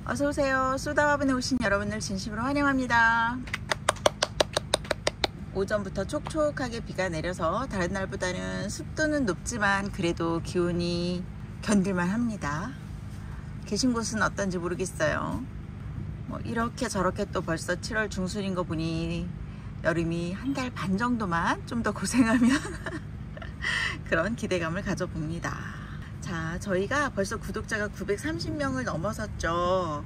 어서오세요. 쏘다화분에 오신 여러분을 진심으로 환영합니다. 오전부터 촉촉하게 비가 내려서 다른 날보다는 습도는 높지만 그래도 기온이 견딜만 합니다. 계신 곳은 어떤지 모르겠어요. 이렇게 저렇게 또 벌써 7월 중순인 거 보니 여름이 한 달 반 정도만 좀 더 고생하면 그런 기대감을 가져봅니다. 자, 저희가 벌써 구독자가 930명을 넘어섰죠.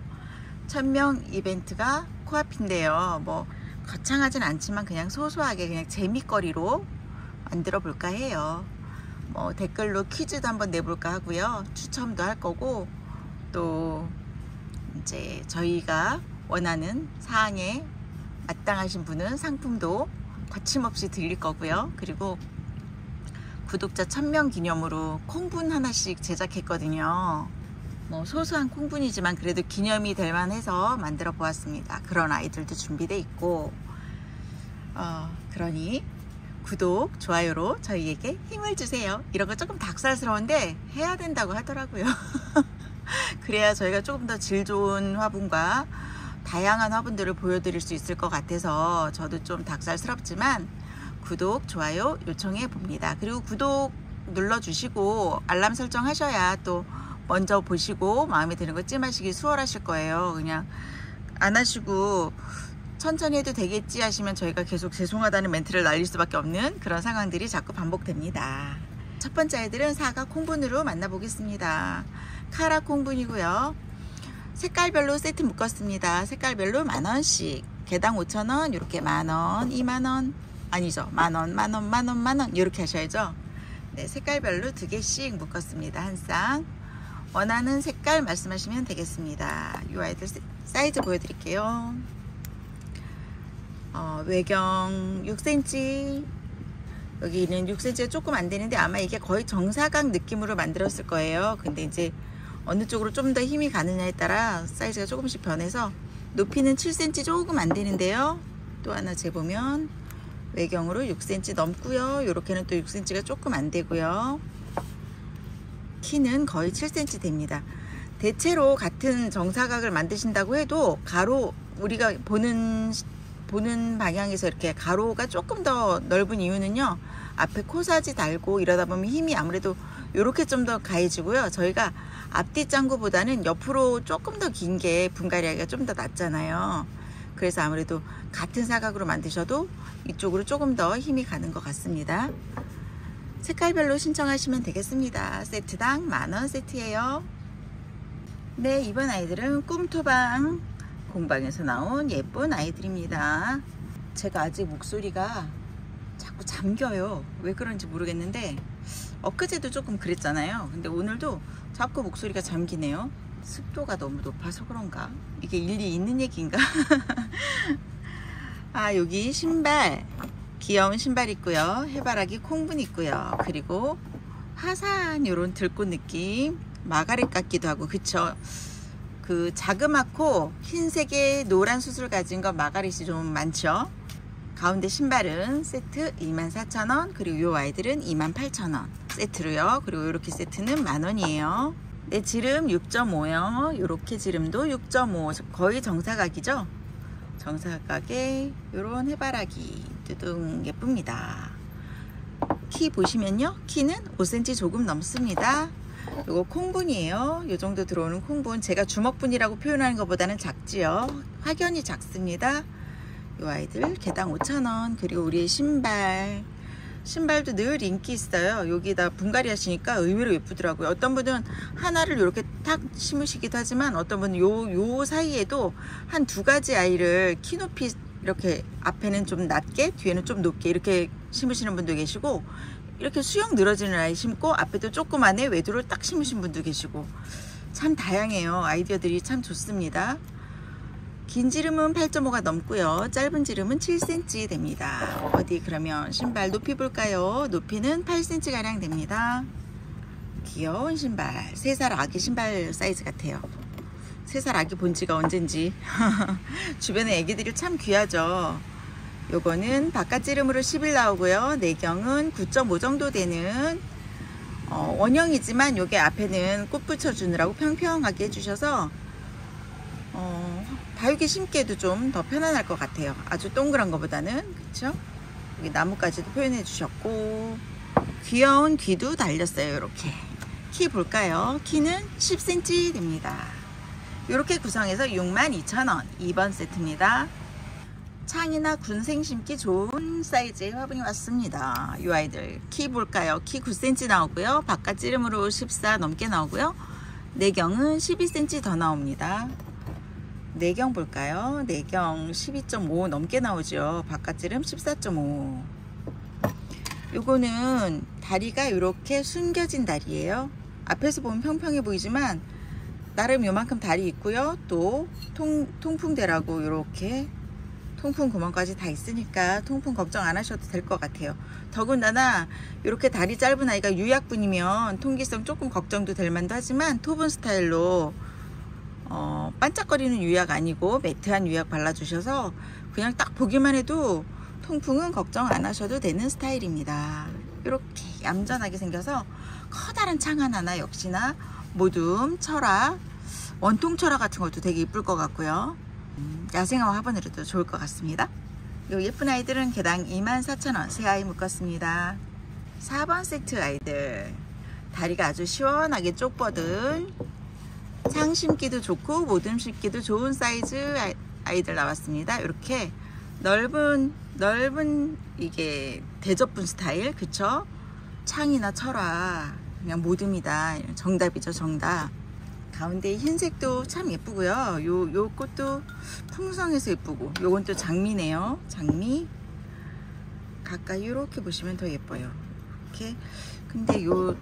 1000명 이벤트가 코앞인데요. 거창하진 않지만 그냥 소소하게 그냥 재미거리로 만들어 볼까 해요. 댓글로 퀴즈도 한번 내볼까 하고요. 추첨도 할 거고, 또 이제 저희가 원하는 사항에 마땅하신 분은 상품도 거침없이 드릴 거고요. 그리고 구독자 1000명 기념으로 콩분 하나씩 제작했거든요. 소소한 콩분이지만 그래도 기념이 될 만해서 만들어 보았습니다. 그런 아이들도 준비되어 있고, 그러니 구독, 좋아요로 저희에게 힘을 주세요. 이런 거 조금 닭살스러운데 해야 된다고 하더라고요. 그래야 저희가 조금 더 질 좋은 화분과 다양한 화분들을 보여드릴 수 있을 것 같아서 저도 좀 닭살스럽지만 구독, 좋아요 요청해 봅니다. 그리고 구독 눌러주시고 알람 설정하셔야 또 먼저 보시고 마음에 드는 거 찜하시기 수월하실 거예요. 그냥 안 하시고 천천히 해도 되겠지 하시면 저희가 계속 죄송하다는 멘트를 날릴 수밖에 없는 그런 상황들이 자꾸 반복됩니다. 첫 번째 아이들은 사과 콩분으로 만나보겠습니다. 카라 콩분이고요. 색깔별로 세트 묶었습니다. 색깔별로 만원씩, 개당 5,000원, 이렇게 만원, 2만원, 아니죠, 만원, 만원, 만원, 만원 이렇게 하셔야죠. 네, 색깔별로 2개씩 묶었습니다. 한 쌍. 원하는 색깔 말씀하시면 되겠습니다. 이 아이들 사이즈 보여드릴게요. 외경 6cm, 여기는 6cm가 조금 안 되는데 아마 이게 거의 정사각 느낌으로 만들었을 거예요. 근데 이제 어느 쪽으로 좀 더 힘이 가느냐에 따라 사이즈가 조금씩 변해서 높이는 7cm 조금 안 되는데요. 또 하나 재보면 외경으로 6cm 넘고요. 요렇게는 또 6cm가 조금 안 되고요. 키는 거의 7cm 됩니다. 대체로 같은 정사각을 만드신다고 해도 가로, 우리가 보는 방향에서 이렇게 가로가 조금 더 넓은 이유는요, 앞에 코사지 달고 이러다 보면 힘이 아무래도 요렇게 좀 더 가해지고요. 저희가 앞뒤 짱구보다는 옆으로 조금 더 긴 게 분갈이하기가 좀 더 낫잖아요. 그래서 아무래도 같은 사각으로 만드셔도 이쪽으로 조금 더 힘이 가는 것 같습니다. 색깔별로 신청하시면 되겠습니다. 세트당 만원 세트예요. 네, 이번 아이들은 꿈토방 공방에서 나온 예쁜 아이들입니다. 제가 아직 목소리가 자꾸 잠겨요. 왜 그런지 모르겠는데 엊그제도 조금 그랬잖아요. 근데 오늘도 자꾸 목소리가 잠기네요. 습도가 너무 높아서 그런가? 이게 일리 있는 얘기인가? 아, 여기 신발, 귀여운 신발 있고요. 해바라기 콩분 있고요. 그리고 화사한 요런 들꽃 느낌, 마가렛 같기도 하고, 그쵸? 그 자그맣고 흰색의 노란 수술 가진 거 마가렛이 좀 많죠? 가운데 신발은 세트 24,000원, 그리고 요 아이들은 28,000원 세트로요. 그리고 이렇게 세트는 만원이에요. 네, 지름 6.5요. 요렇게 지름도 6.5, 거의 정사각이죠. 정사각에 요런 해바라기 두둥 예쁩니다. 키 보시면요, 키는 5cm 조금 넘습니다. 요거 콩분이에요. 요 정도 들어오는 콩분, 제가 주먹분이라고 표현하는 것보다는 작지요. 확연히 작습니다. 요 아이들 개당 5,000원. 그리고 우리의 신발도 늘 인기 있어요. 여기다 분갈이 하시니까 의외로 예쁘더라고요. 어떤 분은 하나를 이렇게 탁 심으시기도 하지만 어떤 분은 요 사이에도 한 2가지 아이를 키 높이 이렇게 앞에는 좀 낮게 뒤에는 좀 높게 이렇게 심으시는 분도 계시고, 이렇게 수영 늘어지는 아이 심고 앞에도 조그만해 외도를 딱 심으신 분도 계시고, 참 다양해요. 아이디어들이 참 좋습니다. 긴 지름은 8.5가 넘고요. 짧은 지름은 7cm 됩니다. 어디 그러면 신발 높이 볼까요? 높이는 8cm 가량 됩니다. 귀여운 신발, 3살 아기 신발 사이즈 같아요. 3살 아기 본 지가 언젠지. 주변에 애기들이 참 귀하죠. 요거는 바깥 지름으로 10일 나오고요. 내경은 9.5 정도 되는 원형이지만 요게 앞에는 꽃 붙여주느라고 평평하게 해주셔서 다육이 심기에도 좀 더 편안할 것 같아요. 아주 동그란 것보다는. 그쵸? 여기 나뭇가지도 표현해 주셨고 귀여운 귀도 달렸어요. 이렇게 키 볼까요? 키는 10cm 됩니다. 이렇게 구성해서 62,000원 2번 세트입니다. 창이나 군생 심기 좋은 사이즈의 화분이 왔습니다. 이 아이들 키 볼까요? 키 9cm 나오고요. 바깥 찌름으로 14 넘게 나오고요. 내경은 12cm 더 나옵니다. 내경 볼까요? 내경 12.5 넘게 나오죠. 바깥 찌름 14.5. 요거는 다리가 이렇게 숨겨진 다리예요. 앞에서 보면 평평해 보이지만 나름 요만큼 다리 있고요. 또 통풍대라고 이렇게 통풍 구멍까지 다 있으니까 통풍 걱정 안 하셔도 될 것 같아요. 더군다나 이렇게 다리 짧은 아이가 유약분이면 통기성 조금 걱정도 될 만도 하지만 토분 스타일로 반짝거리는 유약 아니고 매트한 유약 발라주셔서 그냥 딱 보기만 해도 통풍은 걱정 안 하셔도 되는 스타일입니다. 이렇게 얌전하게 생겨서 커다란 창 하나나 역시나 모둠, 철화, 원통 철화 같은 것도 되게 이쁠 것 같고요. 야생화 화분으로도 좋을 것 같습니다. 이 예쁜 아이들은 개당 24,000원 새 아이 묶었습니다. 4번 세트 아이들 다리가 아주 시원하게 쪽 뻗은 상 심기도 좋고 모둠 심기도 좋은 사이즈 아이들 나왔습니다. 이렇게 넓은 이게 대접분 스타일. 그쵸? 창이나 철화 그냥 모둠이다. 정답이죠. 정답. 가운데 흰색도 참 예쁘고요. 요 꽃도 풍성해서 예쁘고 요건 또 장미네요. 장미 가까이 이렇게 보시면 더 예뻐요. 이렇게. 근데 요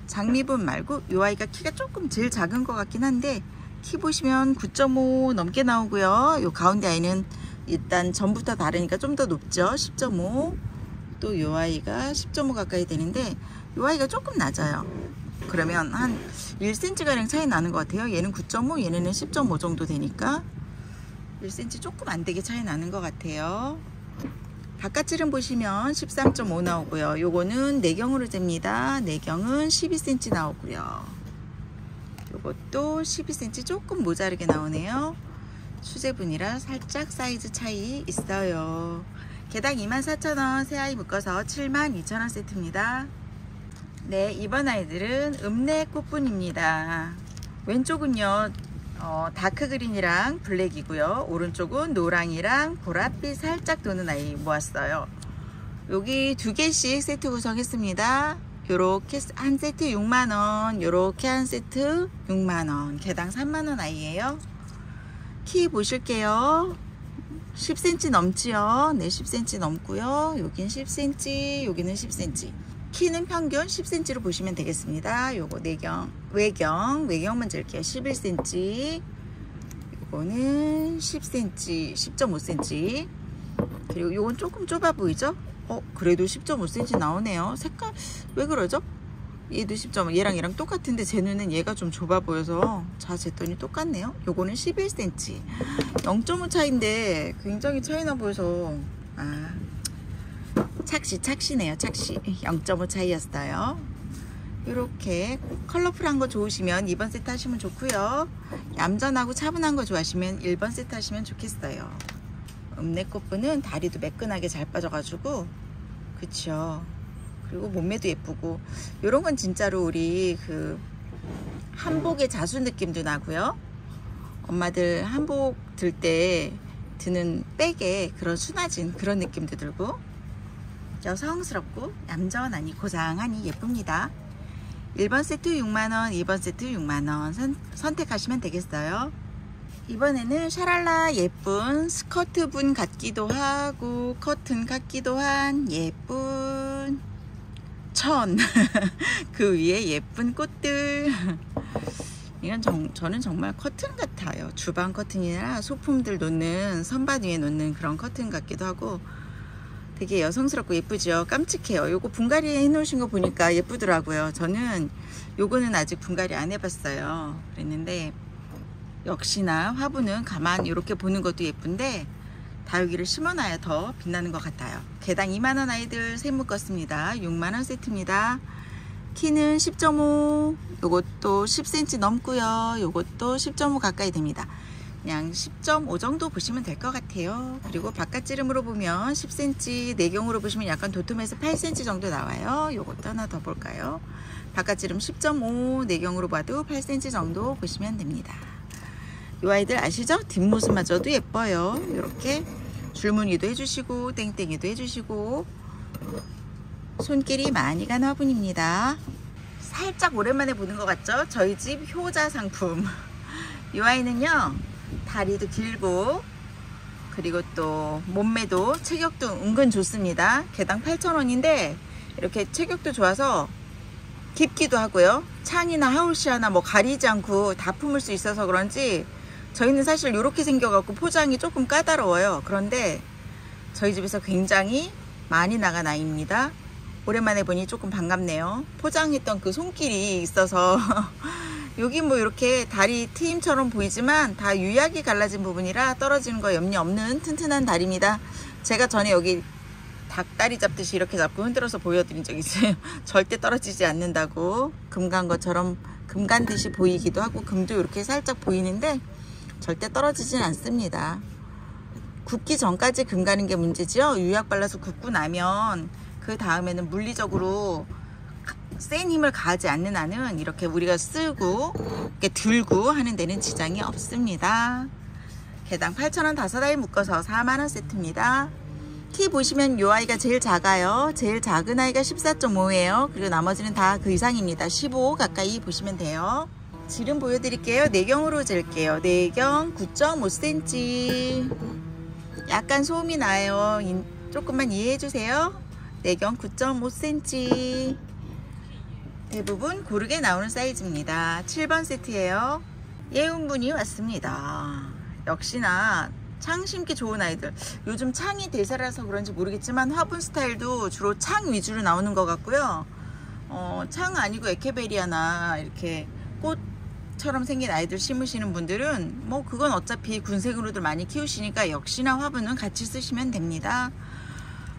장미분 말고 요 아이가 키가 조금 제일 작은 것 같긴 한데 키 보시면 9.5 넘게 나오고요. 요 가운데 아이는 일단 전부터 다르니까 좀 더 높죠. 10.5. 또 요 아이가 10.5 가까이 되는데 요 아이가 조금 낮아요. 그러면 한 1cm 가량 차이 나는 것 같아요. 얘는 9.5, 얘네는 10.5 정도 되니까 1cm 조금 안 되게 차이 나는 것 같아요. 바깥 찌름 보시면 13.5 나오고요. 요거는 내경으로 잽니다. 내경은 12cm 나오고요. 요것도 12cm 조금 모자르게 나오네요. 수제분이라 살짝 사이즈 차이 있어요. 개당 24,000원 새 아이 묶어서 72,000원 세트입니다. 네, 이번 아이들은 읍내 꽃분입니다. 왼쪽은요 다크 그린이랑 블랙이고요. 오른쪽은 노랑이랑 보랏빛 살짝 도는 아이 모았어요. 여기 2개씩 세트 구성했습니다. 요렇게 한 세트 6만원, 요렇게 한 세트 6만원, 개당 3만원 아이예요. 키 보실게요. 10cm 넘지요. 네, 10cm 넘고요. 여긴 10cm, 여기는 10cm. 키는 평균 10cm로 보시면 되겠습니다. 요거 내경, 외경 먼저 할게요. 11cm, 요거는 10cm, 10.5cm. 그리고 요건 조금 좁아 보이죠? 그래도 10.5cm 나오네요. 색깔 왜 그러죠? 얘도 10.5, 얘랑 똑같은데 제 눈엔 얘가 좀 좁아 보여서 자 쟀더니 똑같네요. 요거는 11cm. 0.5 차이인데 굉장히 차이나 보여서 착시네요. 착시. 0.5 차이였어요. 이렇게 컬러풀한 거 좋으시면 2번 세트 하시면 좋고요. 얌전하고 차분한 거 좋아하시면 1번 세트 하시면 좋겠어요. 읍내꽃분은 다리도 매끈하게 잘 빠져가지고 그쵸. 그리고 몸매도 예쁘고 요런 건 진짜로 우리 그 한복의 자수 느낌도 나고요. 엄마들 한복 들 때 드는 백에 그런 순화진 그런 느낌도 들고 여성스럽고 얌전하니 고상하니 예쁩니다. 1번 세트 6만원, 2번 세트 6만원 선택하시면 되겠어요. 이번에는 샤랄라 예쁜 스커트 분 같기도 하고 커튼 같기도 한 예쁜 천 그 위에 예쁜 꽃들. 이건 저는 정말 커튼 같아요. 주방 커튼이나 소품들 놓는 선반 위에 놓는 그런 커튼 같기도 하고 되게 여성스럽고 예쁘죠. 깜찍해요. 요거 분갈이 해 놓으신 거 보니까 예쁘더라고요. 저는 요거는 아직 분갈이 안 해봤어요. 그랬는데 역시나 화분은 가만 이렇게 보는 것도 예쁜데 다육이를 심어놔야 더 빛나는 것 같아요. 개당 2만원 아이들 세 묶었습니다. 6만원 세트입니다. 키는 10.5, 요것도 10cm 넘고요. 요것도 10.5 가까이 됩니다. 그냥 10.5 정도 보시면 될 것 같아요. 그리고 바깥지름으로 보면 10cm, 내경으로 보시면 약간 도톰해서 8cm 정도 나와요. 요것도 하나 더 볼까요? 바깥지름 10.5, 내경으로 봐도 8cm 정도 보시면 됩니다. 이 아이들 아시죠? 뒷모습마저도 예뻐요. 이렇게 줄무늬도 해주시고 땡땡이도 해주시고 손길이 많이 간 화분입니다. 살짝 오랜만에 보는 것 같죠? 저희 집 효자 상품. 이 아이는요, 다리도 길고 그리고 또 몸매도 체격도 은근 좋습니다. 개당 8,000원인데 이렇게 체격도 좋아서 깊기도 하고요. 창이나 하우시아나 뭐 가리지 않고 다 품을 수 있어서 그런지 저희는 사실 이렇게 생겨갖고 포장이 조금 까다로워요. 그런데 저희 집에서 굉장히 많이 나간 아이입니다. 오랜만에 보니 조금 반갑네요. 포장했던 그 손길이 있어서 여기 뭐 이렇게 다리 트임처럼 보이지만 다 유약이 갈라진 부분이라 떨어지는 거 염려 없는 튼튼한 다리입니다. 제가 전에 여기 닭다리 잡듯이 이렇게 잡고 흔들어서 보여드린 적 있어요. 절대 떨어지지 않는다고. 금 간 것처럼 금 간 듯이 보이기도 하고 금도 이렇게 살짝 보이는데 절대 떨어지진 않습니다. 굽기 전까지 금 가는 게 문제죠. 유약 발라서 굽고 나면 그 다음에는 물리적으로 센 힘을 가하지 않는 한은 이렇게 우리가 쓰고 이렇게 들고 하는 데는 지장이 없습니다. 개당 8,000원 5아이 묶어서 4만원 세트입니다. 키 보시면 이 아이가 제일 작아요. 제일 작은 아이가 14.5예요. 그리고 나머지는 다 그 이상입니다. 15 가까이 보시면 돼요. 지름 보여드릴게요. 내경으로 잴게요. 내경 9.5cm. 약간 소음이 나요. 조금만 이해해주세요. 내경 9.5cm. 대부분 고르게 나오는 사이즈입니다. 7번 세트예요. 예운분이 왔습니다. 역시나 창 심기 좋은 아이들. 요즘 창이 대세라서 그런지 모르겠지만 화분 스타일도 주로 창 위주로 나오는 것 같고요. 창 아니고 에케베리아나 이렇게 꽃처럼 생긴 아이들 심으시는 분들은 뭐 그건 어차피 군색으로들 많이 키우시니까 역시나 화분은 같이 쓰시면 됩니다.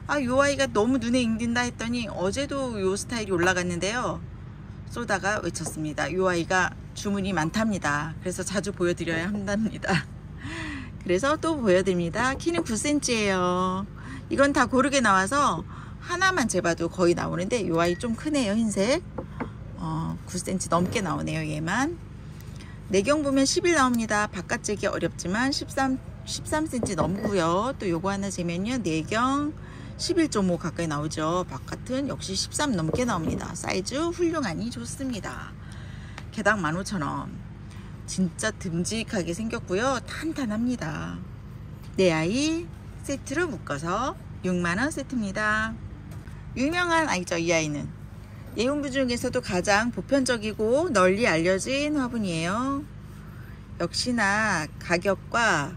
아, 요 아이가 너무 눈에 익는다 했더니 어제도 요 스타일이 올라갔는데요. 쏘다가 외쳤습니다. 요 아이가 주문이 많답니다. 그래서 자주 보여드려야 한답니다. 그래서 또 보여드립니다. 키는 9cm예요. 이건 다 고르게 나와서 하나만 재봐도 거의 나오는데 요 아이 좀 크네요. 흰색 9cm 넘게 나오네요. 얘만. 내경 보면 11 나옵니다. 바깥 재기 어렵지만 13cm 넘고요. 또 요거 하나 재면요. 내경 11.5 가까이 나오죠. 바깥은 역시 13 넘게 나옵니다. 사이즈 훌륭하니 좋습니다. 개당 15,000원. 진짜 듬직하게 생겼고요. 탄탄합니다. 네 아이 세트로 묶어서 6만원 세트입니다. 유명한 아이죠. 이 아이는 예운부 중에서도 가장 보편적이고 널리 알려진 화분이에요. 역시나 가격과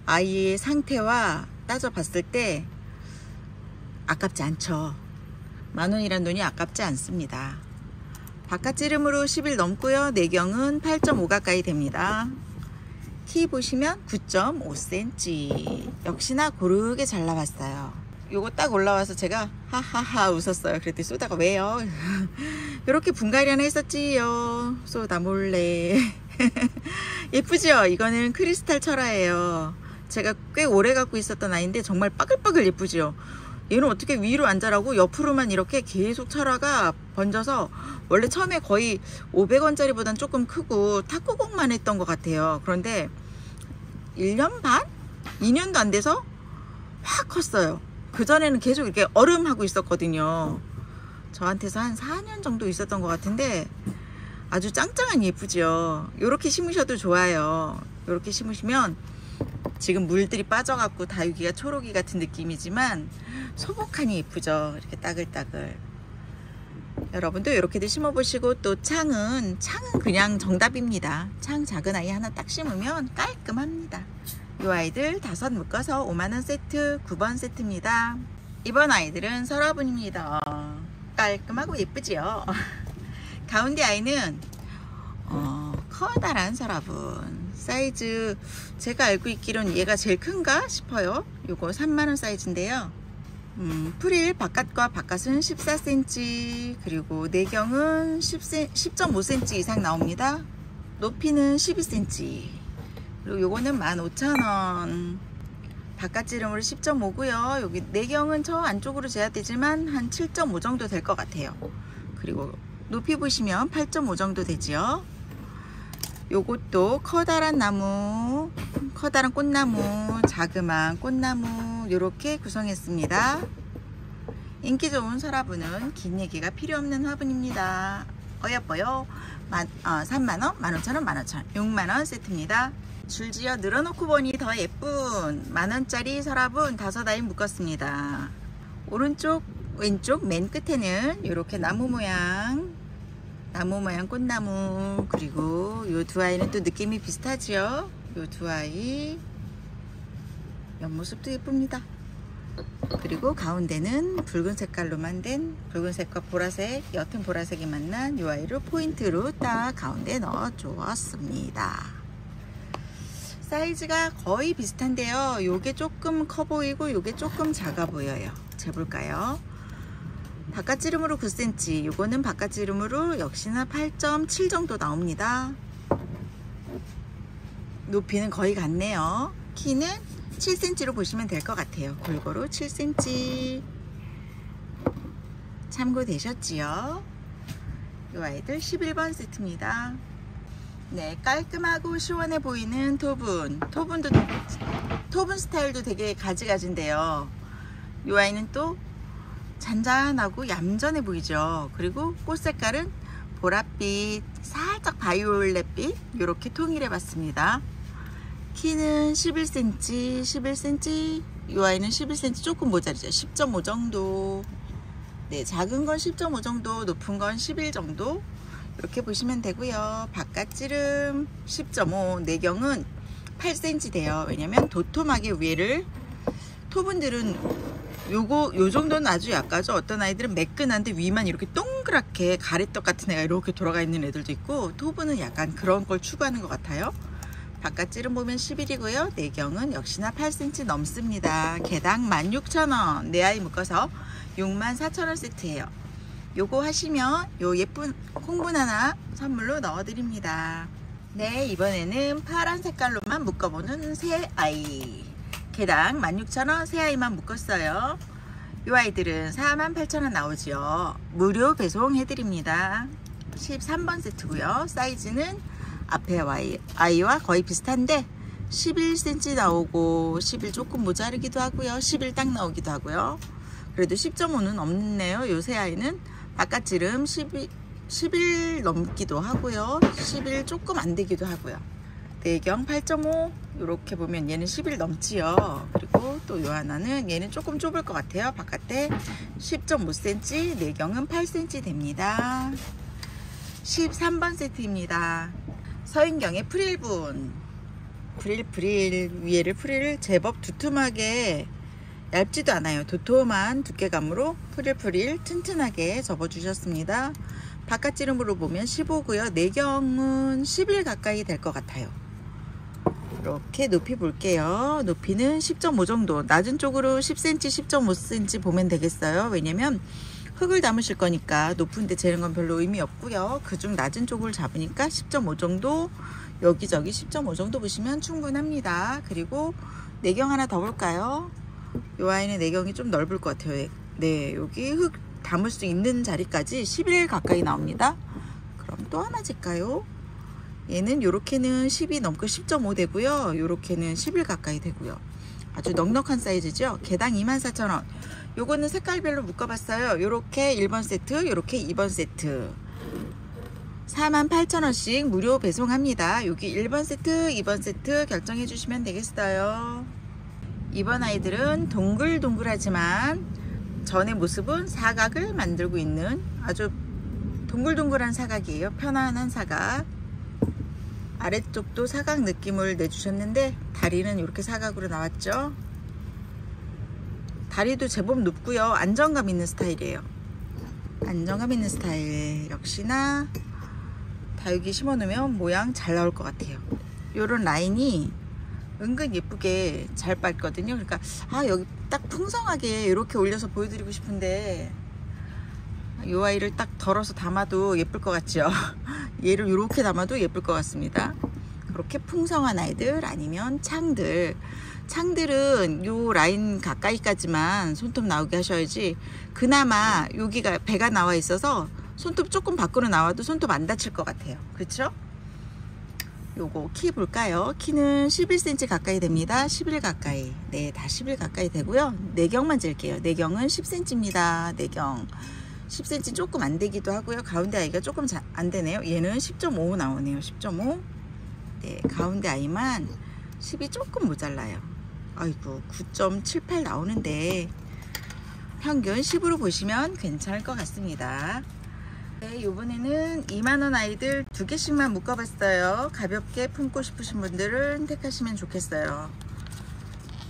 아이의 상태와 따져봤을 때 아깝지 않죠. 만원이란 돈이 아깝지 않습니다. 바깥 지름으로 11 넘고요. 내경은 8.5 가까이 됩니다. 키 보시면 9.5cm. 역시나 고르게 잘 나왔어요. 요거 딱 올라와서 제가 하하하 웃었어요. 그랬더니 쏘다가 왜요? 이렇게 분갈이 하나 했었지요. 쏘다 몰래. 예쁘죠? 이거는 크리스탈 철화예요. 제가 꽤 오래 갖고 있었던 아이인데 정말 빠글빠글 예쁘죠? 얘는 어떻게 위로 안 자라고 옆으로만 이렇게 계속 철화가 번져서 원래 처음에 거의 500원짜리 보단 조금 크고 탁구공만 했던 것 같아요. 그런데 1년 반? 2년도 안 돼서 확 컸어요. 그전에는 계속 이렇게 얼음하고 있었거든요. 저한테서 한 4년 정도 있었던 것 같은데 아주 짱짱하니 예쁘죠. 요렇게 심으셔도 좋아요. 요렇게 심으시면 지금 물들이 빠져갖고 다육이가 초록이 같은 느낌이지만 소복하니 예쁘죠. 이렇게 따글따글. 여러분도 이렇게도 심어보시고 또 창은 그냥 정답입니다. 창 작은 아이 하나 딱 심으면 깔끔합니다. 이 아이들 5 묶어서 5만원 세트 9번 세트입니다. 이번 아이들은 설화분입니다. 깔끔하고 예쁘지요. 가운데 아이는 커다란 설화분. 사이즈 제가 알고 있기로는 얘가 제일 큰가 싶어요. 요거 3만원 사이즈인데요. 프릴 바깥과 바깥은 14cm, 그리고 내경은 10.5cm 이상 나옵니다. 높이는 12cm. 그리고 요거는 15,000원. 바깥지름으로 10.5고요. 여기 내경은 저 안쪽으로 재야 되지만 한 7.5 정도 될 것 같아요. 그리고 높이 보시면 8.5 정도 되지요. 요것도 커다란 나무, 커다란 꽃나무, 자그마한 꽃나무 이렇게 구성했습니다. 인기 좋은 설화분은 긴 얘기가 필요 없는 화분입니다. 어여뻐요. 3만원, 15,000원, 15,000원, 6만원 세트입니다. 줄지어 늘어놓고 보니 더 예쁜 만원짜리 설화분 5아이 묶었습니다. 오른쪽 왼쪽 맨 끝에는 이렇게 나무 모양 꽃나무, 그리고 요 두 아이는 또 느낌이 비슷하지요. 요 두 아이 옆모습도 예쁩니다. 그리고 가운데는 붉은 색깔로 만든, 붉은색과 보라색, 옅은 보라색이 만난 요 아이를 포인트로 딱 가운데 넣어 주었습니다. 사이즈가 거의 비슷한데요. 요게 조금 커 보이고 요게 조금 작아 보여요. 재볼까요? 바깥지름으로 9cm, 요거는 바깥지름으로 역시나 8.7 정도 나옵니다. 높이는 거의 같네요. 키는 7cm로 보시면 될 것 같아요. 골고루 7cm 참고되셨지요? 이 아이들 11번 세트입니다. 네, 깔끔하고 시원해 보이는 토분 스타일도 되게 가지가지인데요. 이 아이는 또 잔잔하고 얌전해 보이죠. 그리고 꽃 색깔은 보랏빛, 살짝 바이올렛빛 이렇게 통일해 봤습니다. 키는 11cm, 이 아이는 11cm 조금 모자르죠. 10.5 정도. 네, 작은 건 10.5 정도, 높은 건 11 정도 이렇게 보시면 되고요. 바깥지름 10.5, 내경은 8cm 돼요. 왜냐면 도톰하게 위에를, 토분들은 요 정도는 아주 약하죠. 어떤 아이들은 매끈한데 위만 이렇게 동그랗게 가래떡 같은 애가 이렇게 돌아가 있는 애들도 있고, 토분은 약간 그런 걸 추구하는 것 같아요. 바깥지름 보면 11이고요. 내경은 역시나 8cm 넘습니다. 개당 16,000원. 네 아이 묶어서 64,000원 세트예요. 요거 하시면 요 예쁜 콩분 하나 선물로 넣어드립니다. 네, 이번에는 파란 색깔로만 묶어보는 새 아이. 개당 16,000원 새 아이만 묶었어요. 요 아이들은 48,000원 나오죠. 무료 배송 해드립니다. 13번 세트고요. 사이즈는 앞에 아이와 거의 비슷한데 11cm 나오고 11 조금 모자르기도 하고요. 11 딱 나오기도 하고요. 그래도 10.5는 없네요. 요 새 아이는 바깥지름 11 넘기도 하고요. 11 조금 안 되기도 하고요. 내경 8.5 이렇게 보면 얘는 11 넘지요. 그리고 또 요 하나는 얘는 조금 좁을 것 같아요. 바깥에 10.5cm, 내경은 8cm 됩니다. 13번 세트입니다. 서인경의 프릴분, 프릴 위에를 프릴을 제법 두툼하게, 얇지도 않아요. 도톰한 두께감으로 프릴 튼튼하게 접어주셨습니다. 바깥지름으로 보면 15고요. 내경은 11 가까이 될 것 같아요. 이렇게 높이 볼게요. 높이는 10.5 정도, 낮은 쪽으로 10cm, 10.5cm 보면 되겠어요. 왜냐면 흙을 담으실 거니까 높은데 재는 건 별로 의미 없고요. 그중 낮은 쪽을 잡으니까 10.5 정도, 여기저기 10.5 정도 보시면 충분합니다. 그리고 내경 하나 더 볼까요? 이 아이는 내경이 좀 넓을 것 같아요. 네, 여기 흙 담을 수 있는 자리까지 11 가까이 나옵니다. 그럼 또 하나 질까요? 얘는 요렇게는 10이 넘고 10.5 되고요. 요렇게는 11 가까이 되고요. 아주 넉넉한 사이즈죠. 개당 24,000원. 요거는 색깔별로 묶어봤어요. 요렇게 1번 세트, 요렇게 2번 세트. 48,000원씩 무료 배송합니다. 여기 1번 세트, 2번 세트 결정해 주시면 되겠어요. 이번 아이들은 동글동글하지만 전의 모습은 사각을 만들고 있는 아주 동글동글한 사각이에요. 편안한 사각. 아래쪽도 사각 느낌을 내주셨는데 다리는 이렇게 사각으로 나왔죠. 다리도 제법 높고요. 안정감 있는 스타일이에요. 안정감 있는 스타일. 역시나 다육이 심어놓으면 모양 잘 나올 것 같아요. 요런 라인이 은근 예쁘게 잘 빠졌거든요. 그러니까 여기 딱 풍성하게 이렇게 올려서 보여드리고 싶은데 이 아이를 딱 덜어서 담아도 예쁠 것 같죠. 얘를 이렇게 담아도 예쁠 것 같습니다. 이렇게 풍성한 아이들 아니면 창들은 요 라인 가까이까지만 손톱 나오게 하셔야지 그나마 여기가 배가 나와 있어서 손톱 조금 밖으로 나와도 손톱 안 다칠 것 같아요. 그렇죠? 요거 키 볼까요? 키는 11cm 가까이 됩니다. 11 가까이. 네, 다 11 가까이 되고요. 내경만 잴게요. 내경은 10cm입니다. 내경 10cm 조금 안 되기도 하고요. 가운데 아이가 조금 안 되네요. 얘는 10.5 나오네요. 10.5. 네, 가운데 아이만 10이 조금 모자라요. 아이고, 9.78 나오는데 평균 10으로 보시면 괜찮을 것 같습니다. 네, 이번에는 2만원 아이들 2개씩만 묶어봤어요. 가볍게 품고 싶으신 분들은 택하시면 좋겠어요.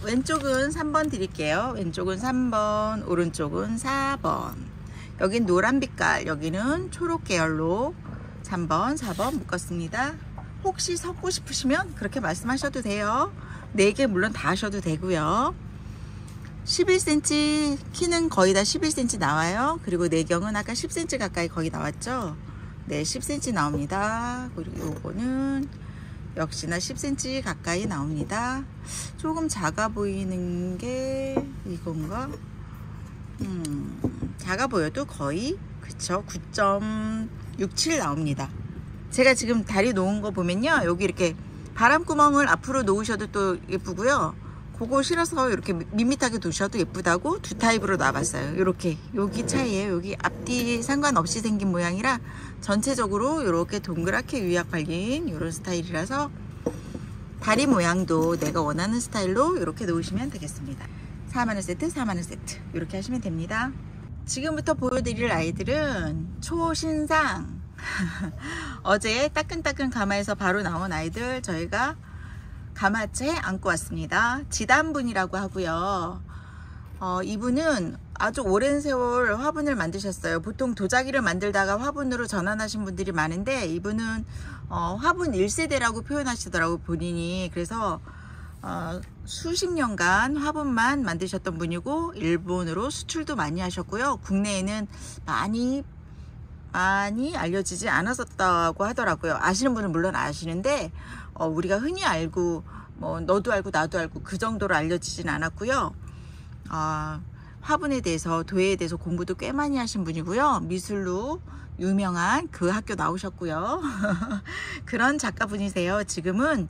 왼쪽은 3번 드릴게요. 왼쪽은 3번, 오른쪽은 4번. 여긴 노란 빛깔, 여기는 초록 계열로 3번, 4번 묶었습니다. 혹시 섞고 싶으시면 그렇게 말씀하셔도 돼요. 4개 물론 다 하셔도 되고요. 11cm, 키는 거의 다 11cm 나와요. 그리고 내경은 아까 10cm 가까이 거의 나왔죠. 네, 10cm 나옵니다. 그리고 요거는 역시나 10cm 가까이 나옵니다. 조금 작아 보이는 게 이건가? 작아 보여도 거의 그쵸, 9.67 나옵니다. 제가 지금 다리 놓은 거 보면요, 여기 이렇게 바람구멍을 앞으로 놓으셔도 또 예쁘고요. 그거 실어서 이렇게 밋밋하게 두셔도 예쁘다고 두 타입으로 놔봤어요. 이렇게 여기 차이에요. 여기 앞뒤 상관없이 생긴 모양이라 전체적으로 이렇게 동그랗게 유약 발린 이런 스타일이라서 다리 모양도 내가 원하는 스타일로 이렇게 놓으시면 되겠습니다. 4만원 세트, 4만원 세트 이렇게 하시면 됩니다. 지금부터 보여드릴 아이들은 초신상 어제 따끈따끈 가마에서 바로 나온 아이들 저희가 가마채 안고 왔습니다. 지단분이라고 하고요. 이분은 아주 오랜 세월 화분을 만드셨어요. 보통 도자기를 만들다가 화분으로 전환하신 분들이 많은데 이분은 화분 1세대라고 표현하시더라고요, 본인이. 그래서 수십 년간 화분만 만드셨던 분이고 일본으로 수출도 많이 하셨고요. 국내에는 많이 알려지지 않았었다고 하더라고요. 아시는 분은 물론 아시는데 우리가 흔히 알고 뭐 너도 알고 나도 알고 그 정도로 알려지진 않았고요. 화분에 대해서 도예에 대해서 공부도 꽤 많이 하신 분이고요. 미술로 유명한 그 학교 나오셨고요. 그런 작가분이세요. 지금은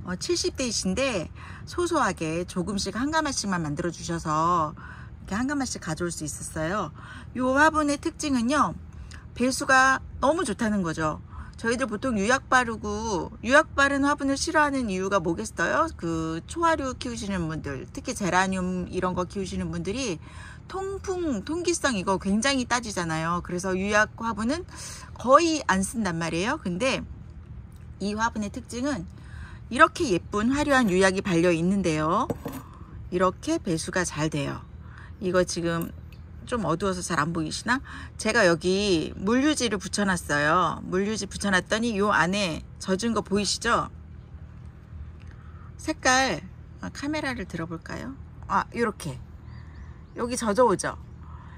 70대이신데 소소하게 조금씩 한 가마씩만 만들어 주셔서 이렇게 한 가마씩 가져올 수 있었어요. 이 화분의 특징은요, 배수가 너무 좋다는 거죠. 저희들 보통 유약 바른 화분을 싫어하는 이유가 뭐겠어요? 그 초화류 키우시는 분들, 특히 제라늄 이런 거 키우시는 분들이 통기성 이거 굉장히 따지잖아요. 그래서 유약 화분은 거의 안 쓴단 말이에요. 근데 이 화분의 특징은 이렇게 예쁜 화려한 유약이 발려 있는데요, 이렇게 배수가 잘 돼요. 이거 지금 좀 어두워서 잘 안 보이시나? 제가 여기 물유지를 붙여놨어요. 물유지 붙여놨더니 요 안에 젖은 거 보이시죠? 색깔, 카메라를 들어볼까요? 요렇게 여기 젖어오죠.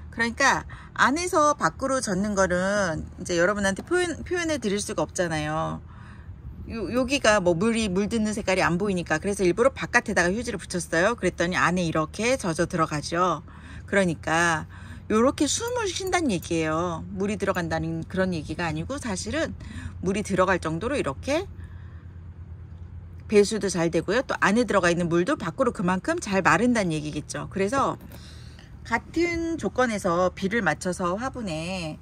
그러니까 안에서 밖으로 젖는 거는 이제 여러분한테 표현해 드릴 수가 없잖아요. 여기가 뭐 물이 물드는 색깔이 안 보이니까 그래서 일부러 바깥에다가 휴지를 붙였어요. 그랬더니 안에 이렇게 젖어 들어가죠. 그러니까 요렇게 숨을 쉰다는 얘기예요. 물이 들어간다는 그런 얘기가 아니고 사실은 물이 들어갈 정도로 이렇게 배수도 잘 되고요. 또 안에 들어가 있는 물도 밖으로 그만큼 잘 마른다는 얘기겠죠. 그래서 같은 조건에서 비를 맞춰서 화분에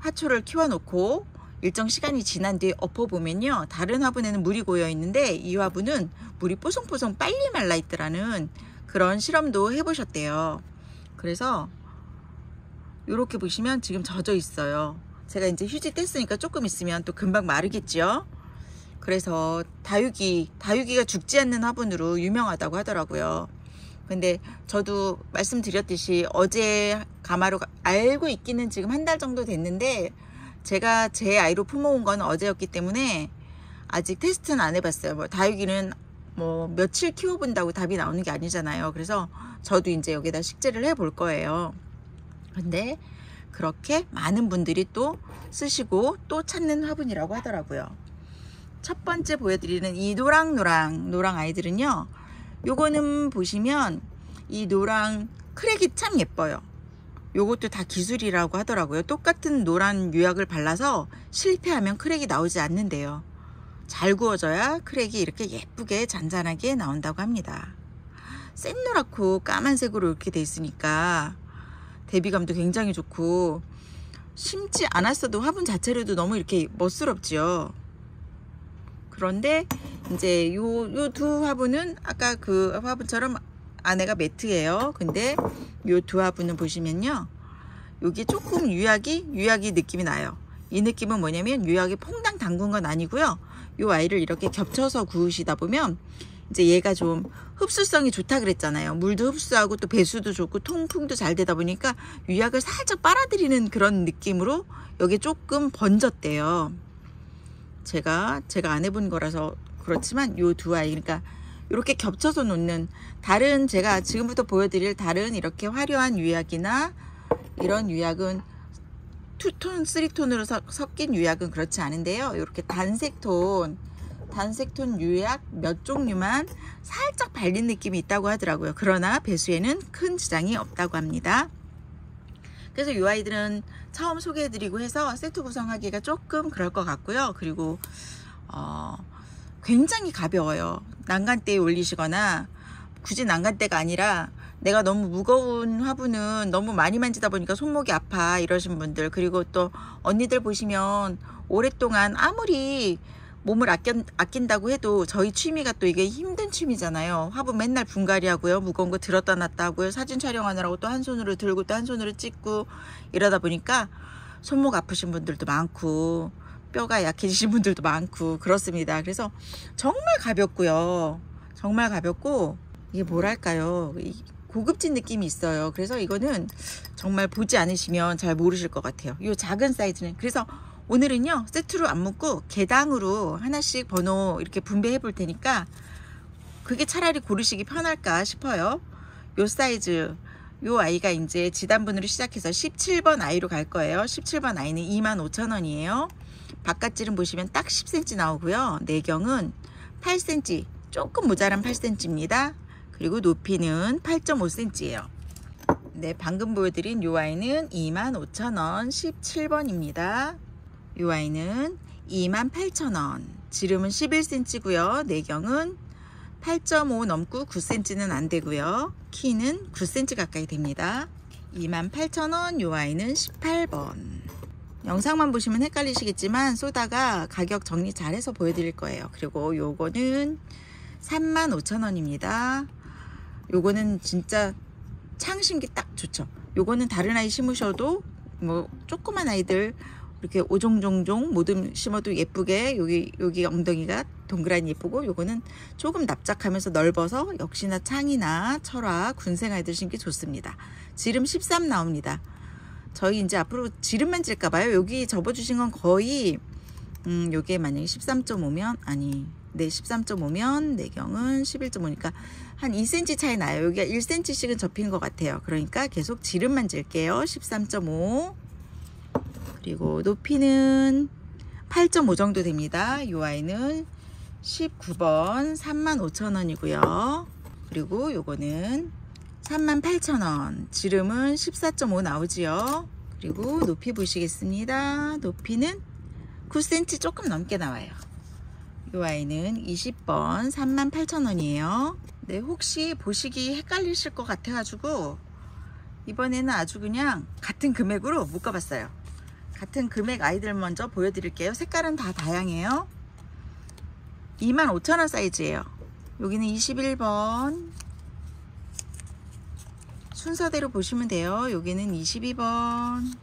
화초를 키워놓고 일정 시간이 지난 뒤에 엎어보면요, 다른 화분에는 물이 고여 있는데 이 화분은 물이 뽀송뽀송 빨리 말라 있더라는 그런 실험도 해보셨대요. 그래서 이렇게 보시면 지금 젖어 있어요. 제가 이제 휴지 뗐으니까 조금 있으면 또 금방 마르겠죠. 그래서 다육이가 죽지 않는 화분으로 유명하다고 하더라고요. 근데 저도 말씀드렸듯이 어제 가마로 알고 있기는 지금 한 달 정도 됐는데 제가 제 아이로 품어온 건 어제였기 때문에 아직 테스트는 안 해봤어요. 뭐 다육이는 뭐 며칠 키워본다고 답이 나오는 게 아니잖아요. 그래서 저도 이제 여기다 식재를 해 볼 거예요. 근데 그렇게 많은 분들이 또 쓰시고 또 찾는 화분이라고 하더라고요. 첫 번째 보여드리는 이 노랑 아이들은요, 요거는 보시면 이 노랑 크랙이 참 예뻐요. 요것도 다 기술이라고 하더라고요. 똑같은 노란 유약을 발라서 실패하면 크랙이 나오지 않는데요. 잘 구워져야 크랙이 이렇게 예쁘게 잔잔하게 나온다고 합니다. 샛노랗고 까만색으로 이렇게 돼 있으니까 대비감도 굉장히 좋고, 심지 않았어도 화분 자체로도 너무 이렇게 멋스럽지요. 그런데 이제 요 두 화분은 아까 그 화분처럼 안에가 매트예요. 근데 요 두 화분은 보시면요, 여기 조금 유약이 느낌이 나요. 이 느낌은 뭐냐면 유약이 퐁당 담근 건 아니고요. 요 아이를 이렇게 겹쳐서 구우시다 보면 이제 얘가 좀 흡수성이 좋다 그랬잖아요. 물도 흡수하고 또 배수도 좋고 통풍도 잘 되다 보니까 유약을 살짝 빨아들이는 그런 느낌으로 여기 조금 번졌대요. 제가 안 해본 거라서 그렇지만 요 두 아이, 그러니까 이렇게 겹쳐서 놓는, 다른 제가 지금부터 보여드릴 다른 이렇게 화려한 유약이나 이런 유약은 2톤, 3톤으로 섞인 유약은 그렇지 않은데요. 이렇게 단색톤 유약 몇 종류만 살짝 발린 느낌이 있다고 하더라고요. 그러나 배수에는 큰 지장이 없다고 합니다. 그래서 이 아이들은 처음 소개해드리고 해서 세트 구성하기가 조금 그럴 것 같고요. 그리고 굉장히 가벼워요. 난간대에 올리시거나, 굳이 난간대가 아니라 내가 너무 무거운 화분은 너무 많이 만지다 보니까 손목이 아파 이러신 분들, 그리고 또 언니들 보시면 오랫동안 아무리 몸을 아낀다고 해도 저희 취미가 또 이게 힘든 취미잖아요. 화분 맨날 분갈이 하고요, 무거운 거 들었다 놨다 하고요, 사진 촬영하느라고 또 한 손으로 들고 또 한 손으로 찍고 이러다 보니까 손목 아프신 분들도 많고 뼈가 약해지신 분들도 많고 그렇습니다. 그래서 정말 가볍고요, 정말 가볍고, 이게 뭐랄까요, 고급진 느낌이 있어요. 그래서 이거는 정말 보지 않으시면 잘 모르실 것 같아요. 이 작은 사이즈는. 그래서 오늘은요, 세트로 안 묶고 개당으로 하나씩 번호 이렇게 분배해 볼 테니까 그게 차라리 고르시기 편할까 싶어요. 요 사이즈, 요 아이가 이제 지단분으로 시작해서 17번 아이로 갈 거예요. 17번 아이는 25,000원이에요. 바깥질은 보시면 딱 10cm 나오고요. 내경은 8cm, 조금 모자란 8cm입니다. 그리고 높이는 8.5cm예요. 네, 방금 보여드린 요 아이는 25,000원 17번입니다. 요 아이는 28,000원. 지름은 11cm고요. 내경은 8.5 넘고 9cm는 안 되고요. 키는 9cm 가까이 됩니다. 28,000원. 요 아이는 18번. 영상만 보시면 헷갈리시겠지만 쏘다가 가격 정리 잘해서 보여드릴 거예요. 그리고 요거는 35,000원입니다. 요거는 진짜 창 심기 딱 좋죠. 요거는 다른 아이 심으셔도 뭐 조그만 아이들 이렇게 오종종종 모듬 심어도 예쁘게, 여기 엉덩이가 동그라니 예쁘고, 요거는 조금 납작하면서 넓어서 역시나 창이나 철화, 군생 아이들 심기 좋습니다. 지름 13 나옵니다. 저희 이제 앞으로 지름만 질까봐요. 여기 접어주신 건 거의 요게 만약에 13.5면 네, 13.5면 내경은 11.5니까 한 2cm 차이 나요. 여기가 1cm씩은 접힌 것 같아요. 그러니까 계속 지름만 질게요. 13.5. 그리고 높이는 8.5 정도 됩니다. 이 아이는 19번 35,000원이고요. 그리고 요거는 38,000원. 지름은 14.5 나오지요. 그리고 높이 보시겠습니다. 높이는 9cm 조금 넘게 나와요. 이 아이는 20번 38,000원이에요. 네, 혹시 보시기 헷갈리실 것 같아가지고 이번에는 아주 그냥 같은 금액으로 묶어봤어요. 같은 금액 아이들 먼저 보여드릴게요. 색깔은 다 다양해요. 25,000원 사이즈예요. 여기는 21번. 순서대로 보시면 돼요. 여기는 22번,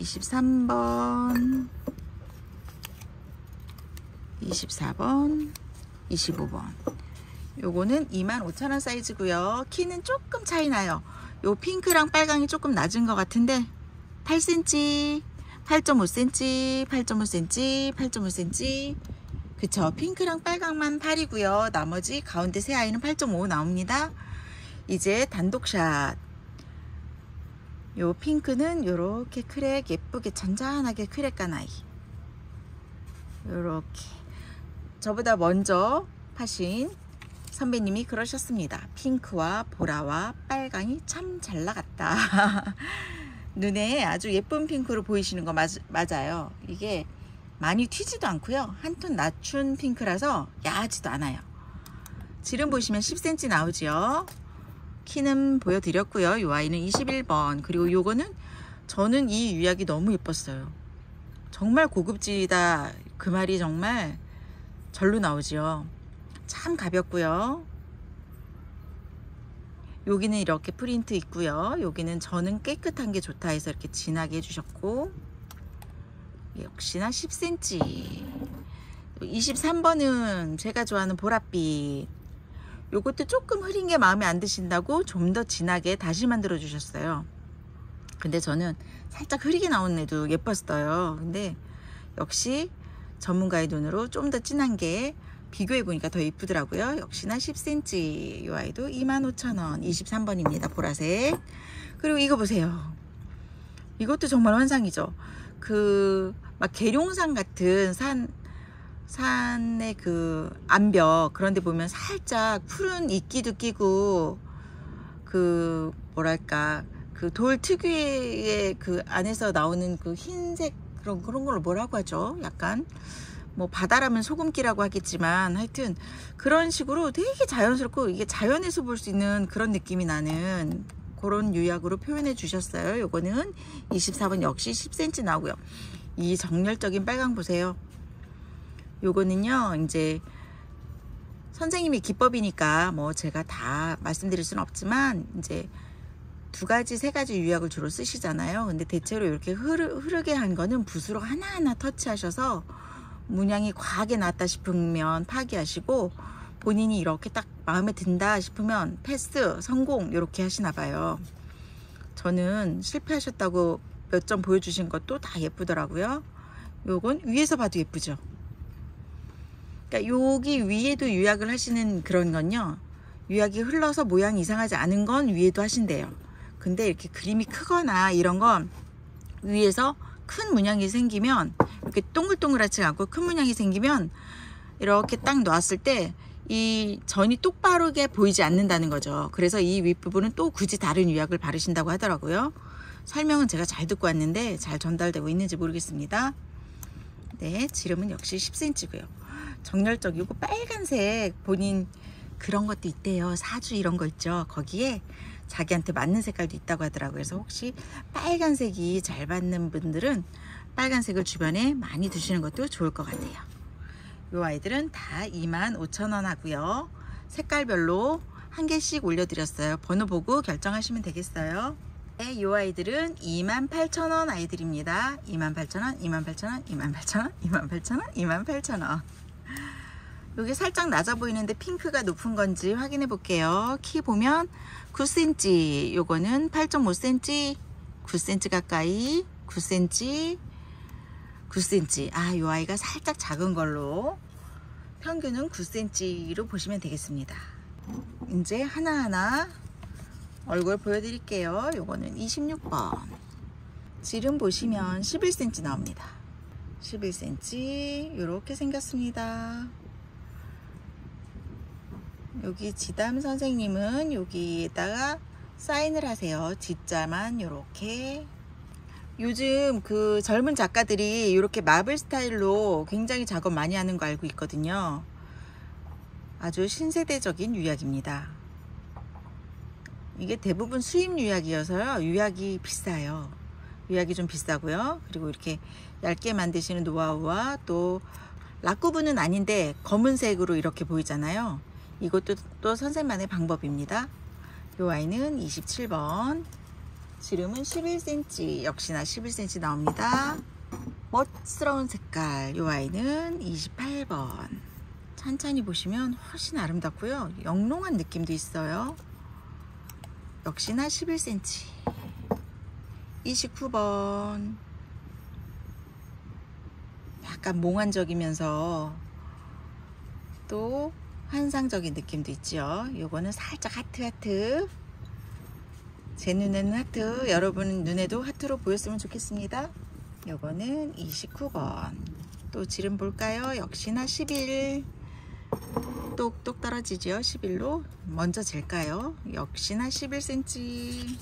23번, 24번, 25번. 요거는 25,000원 사이즈고요. 키는 조금 차이 나요. 요 핑크랑 빨강이 조금 낮은 것 같은데 8cm, 8.5cm, 8.5cm, 8.5cm. 그쵸, 핑크랑 빨강만 8이고요. 나머지 가운데 세 아이는 8.5 나옵니다. 이제 단독샷. 요 핑크는 요렇게 크랙 예쁘게 잔잔하게 크랙 간 아이. 요렇게 저보다 먼저 파신 선배님이 그러셨습니다. 핑크와 보라와 빨강이 참 잘 나갔다. 눈에 아주 예쁜 핑크로 보이시는 거 맞아요. 이게 많이 튀지도 않고요. 한 톤 낮춘 핑크라서 야하지도 않아요. 지름 보시면 10cm 나오죠. 키는 보여드렸고요. 이 아이는 21번. 그리고 요거는 저는 이 유약이 너무 예뻤어요. 정말 고급지다 그 말이 정말 절로 나오죠. 참 가볍고요. 여기는 이렇게 프린트 있고요. 여기는 저는 깨끗한 게 좋다 해서 이렇게 진하게 해주셨고, 역시나 10cm. 23번은 제가 좋아하는 보랏빛. 요것도 조금 흐린 게 마음에 안 드신다고 좀 더 진하게 다시 만들어 주셨어요. 근데 저는 살짝 흐리게 나온 애도 예뻤어요. 근데 역시 전문가의 눈으로 좀 더 진한 게 비교해 보니까 더 예쁘더라고요. 역시나 10cm. 이 아이도 25,000원. 23번입니다. 보라색. 그리고 이거 보세요. 이것도 정말 환상이죠. 그 막 계룡산 같은 산의 그 암벽 그런 데 보면 살짝 푸른 이끼도 끼고, 그 뭐랄까 그 돌 특유의 그 안에서 나오는 그 흰색 그런 걸 뭐라고 하죠? 약간 뭐 바다라면 소금기라고 하겠지만 하여튼 그런 식으로 되게 자연스럽고 이게 자연에서 볼 수 있는 그런 느낌이 나는 그런 유약으로 표현해 주셨어요. 요거는 24번 역시 10cm 나오고요. 이 정열적인 빨강 보세요. 요거는요 이제 선생님이 기법이니까 뭐 제가 다 말씀드릴 수는 없지만 이제 2가지 3가지 유약을 주로 쓰시잖아요. 근데 대체로 이렇게 흐르게 한 거는 붓으로 하나하나 터치하셔서 문양이 과하게 났다 싶으면 파기하시고, 본인이 이렇게 딱 마음에 든다 싶으면 패스, 성공 이렇게 하시나 봐요. 저는 실패하셨다고 몇 점 보여주신 것도 다 예쁘더라고요. 요건 위에서 봐도 예쁘죠. 그러니까 여기 위에도 유약을 하시는 그런 건요, 유약이 흘러서 모양이 이상하지 않은 건 위에도 하신대요. 근데 이렇게 그림이 크거나 이런 건 위에서 큰 문양이 생기면, 이렇게 동글동글하지 않고 큰 문양이 생기면 이렇게 딱 놓았을 때 이 전이 똑바르게 보이지 않는다는 거죠. 그래서 이 윗부분은 또 굳이 다른 유약을 바르신다고 하더라고요. 설명은 제가 잘 듣고 왔는데 잘 전달되고 있는지 모르겠습니다. 네, 지름은 역시 10cm고요. 정열적이고 빨간색 본인 그런 것도 있대요. 사주 이런 거 있죠. 거기에 자기한테 맞는 색깔도 있다고 하더라고요. 그래서 혹시 빨간색이 잘 받는 분들은 빨간색을 주변에 많이 두시는 것도 좋을 것 같아요. 이 아이들은 다 25,000원 하고요. 색깔별로 한 개씩 올려드렸어요. 번호 보고 결정하시면 되겠어요. 네, 이 아이들은 28,000원 아이들입니다. 28,000원, 28,000원, 28,000원, 28,000원, 28,000원. 여기 살짝 낮아 보이는데 핑크가 높은 건지 확인해 볼게요. 키 보면 9cm, 요거는 8.5cm, 9cm 가까이, 9cm, 9cm. 아, 요 아이가 살짝 작은 걸로 평균은 9cm로 보시면 되겠습니다. 이제 하나하나 얼굴 보여드릴게요. 요거는 26번. 지름 보시면 11cm 나옵니다. 11cm 이렇게 생겼습니다. 여기 지담 선생님은 여기에다가 사인을 하세요. 지자만 요렇게. 요즘 그 젊은 작가들이 이렇게 마블 스타일로 굉장히 작업 많이 하는 거 알고 있거든요. 아주 신세대적인 유약입니다. 이게 대부분 수입 유약이어서요. 유약이 비싸요. 유약이 좀 비싸고요. 그리고 이렇게 얇게 만드시는 노하우와 또 락구분은 아닌데 검은색으로 이렇게 보이잖아요. 이것도 또 선생님만의 방법입니다. 이 아이는 27번. 지름은 11cm. 역시나 11cm 나옵니다. 멋스러운 색깔. 이 아이는 28번. 천천히 보시면 훨씬 아름답고요. 영롱한 느낌도 있어요. 역시나 11cm. 29번. 약간 몽환적이면서 또 환상적인 느낌도 있죠. 요거는 살짝 하트. 제 눈에는 하트, 여러분 눈에도 하트로 보였으면 좋겠습니다. 요거는 29번. 또 지름 볼까요? 역시나 11. 똑똑 떨어지죠. 11로 먼저 잴까요? 역시나 11cm.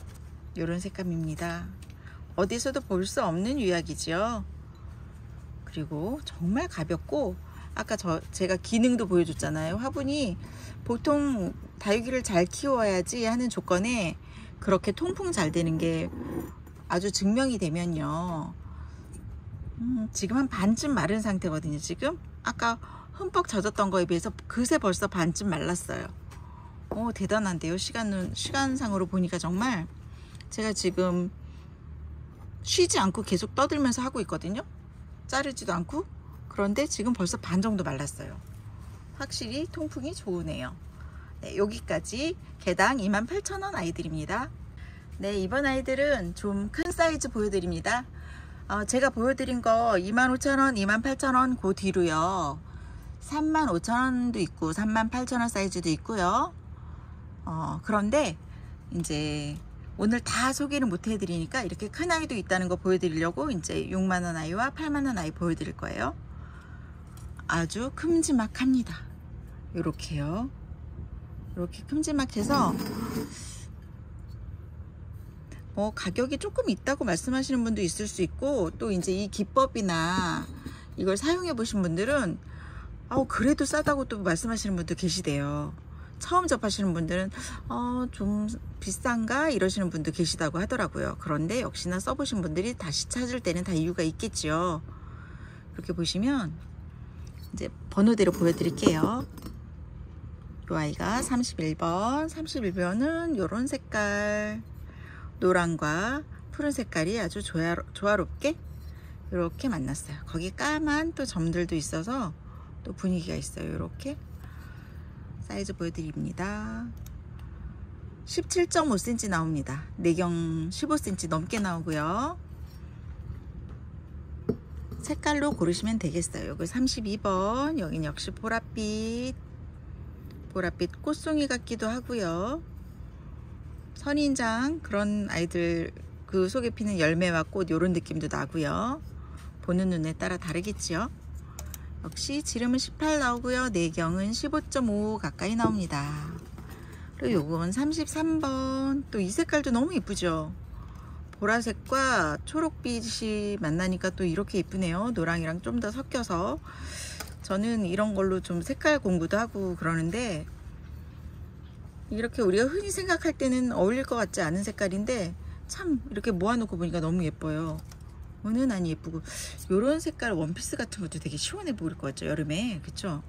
이런 색감입니다. 어디서도 볼 수 없는 유약이죠. 그리고 정말 가볍고, 아까 제가 기능도 보여줬잖아요. 화분이 보통 다육이를 잘 키워야지 하는 조건에 그렇게 통풍 잘 되는 게 아주 증명이 되면요. 지금 한 반쯤 마른 상태거든요. 지금 아까 흠뻑 젖었던 거에 비해서 그새 벌써 반쯤 말랐어요. 대단한데요. 시간상으로 보니까 정말 제가 지금 쉬지 않고 계속 떠들면서 하고 있거든요. 자르지도 않고. 그런데 지금 벌써 반 정도 말랐어요. 확실히 통풍이 좋으네요. 네, 여기까지 개당 28,000원 아이들입니다. 네, 이번 아이들은 좀 큰 사이즈 보여드립니다. 제가 보여드린 거 25,000원, 28,000원 그 뒤로요. 35,000원도 있고 38,000원 사이즈도 있고요. 그런데 이제 오늘 다 소개를 못 해드리니까 이렇게 큰 아이도 있다는 거 보여드리려고 이제 6만원 아이와 8만원 아이 보여드릴 거예요. 아주 큼지막합니다. 요렇게요. 이렇게 큼지막해서 가격이 조금 있다고 말씀하시는 분도 있을 수 있고, 또 이제 이 기법이나 이걸 사용해 보신 분들은 그래도 싸다고 또 말씀하시는 분도 계시대요. 처음 접하시는 분들은 좀 비싼가 이러시는 분도 계시다고 하더라고요. 그런데 역시나 써보신 분들이 다시 찾을 때는 다 이유가 있겠죠. 이렇게 보시면 이제 번호대로 보여드릴게요. 이 아이가 31번. 31번은 요런 색깔, 노랑과 푸른 색깔이 아주 조화롭게 이렇게 만났어요. 거기 까만 또 점들도 있어서 또 분위기가 있어요. 이렇게 사이즈 보여드립니다. 17.5cm 나옵니다. 내경 15cm 넘게 나오고요. 색깔로 고르시면 되겠어요. 여기 32번. 여긴 역시 보랏빛 꽃송이 같기도 하고요. 선인장 그런 아이들 그 속에 피는 열매와 꽃 요런 느낌도 나고요. 보는 눈에 따라 다르겠죠. 역시 지름은 18 나오고요. 내경은 15.5 가까이 나옵니다. 그리고 요건 33번. 또 이 색깔도 너무 이쁘죠. 보라색과 초록빛이 만나니까 또 이렇게 이쁘네요. 노랑이랑 좀 더 섞여서. 저는 이런 걸로 좀 색깔 공부도 하고 그러는데, 이렇게 우리가 흔히 생각할 때는 어울릴 것 같지 않은 색깔인데 참 이렇게 모아놓고 보니까 너무 예뻐요. 은은하니 예쁘고, 요런 색깔 원피스 같은 것도 되게 시원해 보일 것 같죠, 여름에. 그쵸?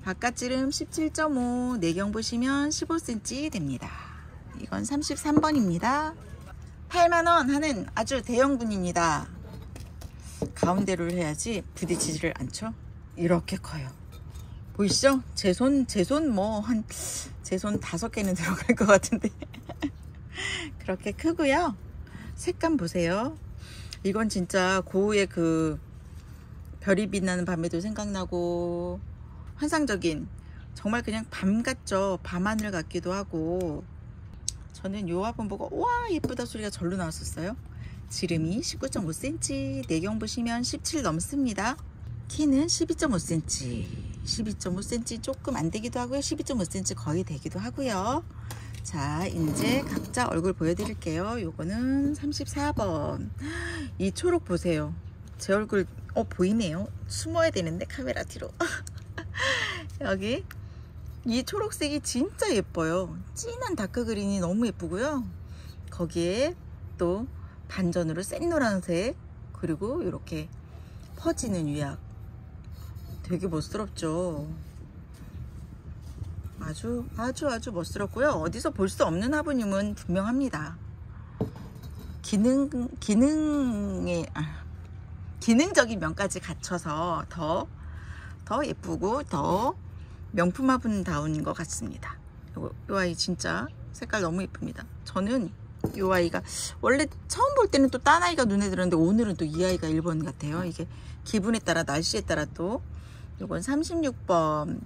바깥지름 17.5, 내경 보시면 15cm 됩니다. 이건 33번입니다 8만원 하는 아주 대형분입니다. 가운데로를 해야지 부딪히지를 않죠. 이렇게 커요. 보이시죠? 제 손 제 손 5개는 들어갈 것 같은데 그렇게 크고요. 색감 보세요. 이건 진짜 고흐의 그 별이 빛나는 밤에도 생각나고, 환상적인, 정말 그냥 밤 같죠. 밤하늘 같기도 하고. 저는 요 화분 보고 와 예쁘다 소리가 절로 나왔었어요. 지름이 19.5cm, 내경 보시면 17 넘습니다. 키는 12.5cm, 12.5cm 조금 안 되기도 하고요. 12.5cm 거의 되기도 하고요. 자, 이제 각자 얼굴 보여드릴게요. 요거는 34번. 이 초록 보세요. 제 얼굴 보이네요. 숨어야 되는데 카메라 뒤로. 여기 이 초록색이 진짜 예뻐요. 진한 다크그린이 너무 예쁘고요. 거기에 또 반전으로 센 노란색, 그리고 이렇게 퍼지는 유약, 되게 멋스럽죠. 아주 멋스럽고요. 어디서 볼 수 없는 화분임은 분명합니다. 기능적인 면까지 갖춰서 더 예쁘고 더 명품 화분다운 것 같습니다. 요 아이 진짜 색깔 너무 예쁩니다. 저는 요 아이가 원래 처음 볼 때는 또 딴 아이가 눈에 들었는데 오늘은 또 이 아이가 1번 같아요. 이게 기분에 따라, 날씨에 따라 또. 요건 36번.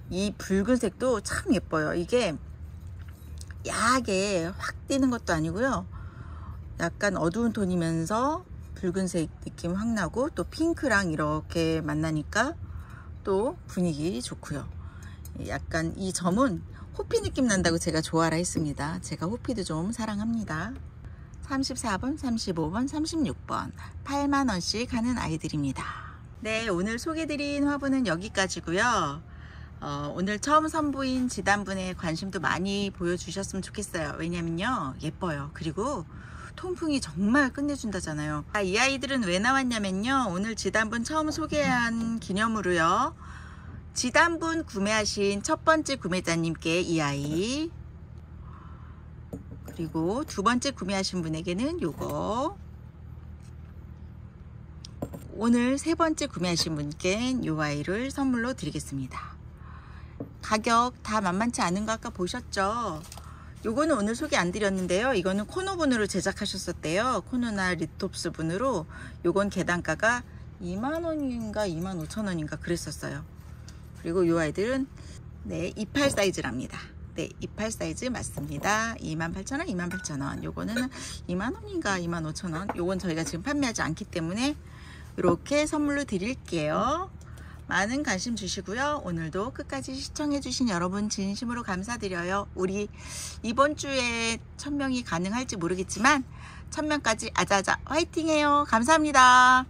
이 붉은색도 참 예뻐요. 이게 야하게 확 띄는 것도 아니고요. 약간 어두운 톤이면서 붉은색 느낌 확 나고 또 핑크랑 이렇게 만나니까 또 분위기 좋고요. 약간 이 점은 호피 느낌 난다고 제가 좋아라 했습니다. 제가 호피도 좀 사랑합니다. 34번, 35번, 36번 8만원씩 하는 아이들입니다. 네, 오늘 소개드린 화분은 여기까지고요. 오늘 처음 선보인 지단분에 관심도 많이 보여주셨으면 좋겠어요. 왜냐면요, 예뻐요. 그리고 통풍이 정말 끝내준다잖아요. 이 아이들은 왜 나왔냐면요, 오늘 지단분 처음 소개한 기념으로요, 지단분 구매하신 첫 번째 구매자님께 이 아이, 그리고 두 번째 구매하신 분에게는 요거, 오늘 세 번째 구매하신 분께 요 아이를 선물로 드리겠습니다. 가격 다 만만치 않은 거 아까 보셨죠? 요거는 오늘 소개 안 드렸는데요. 이거는 코노분으로 제작하셨었대요. 코노나 리톱스 분으로. 요건 계단가가 2만원인가 25,000원인가 그랬었어요. 그리고 요 아이들은 네, 28 사이즈랍니다. 네, 28 사이즈 맞습니다. 28,000원, 28,000원. 요거는 2만원인가 25,000원. 요건 저희가 지금 판매하지 않기 때문에 이렇게 선물로 드릴게요. 많은 관심 주시고요. 오늘도 끝까지 시청해주신 여러분 진심으로 감사드려요. 우리 이번 주에 1000명이 가능할지 모르겠지만 1000명까지 아자아자 화이팅해요. 감사합니다.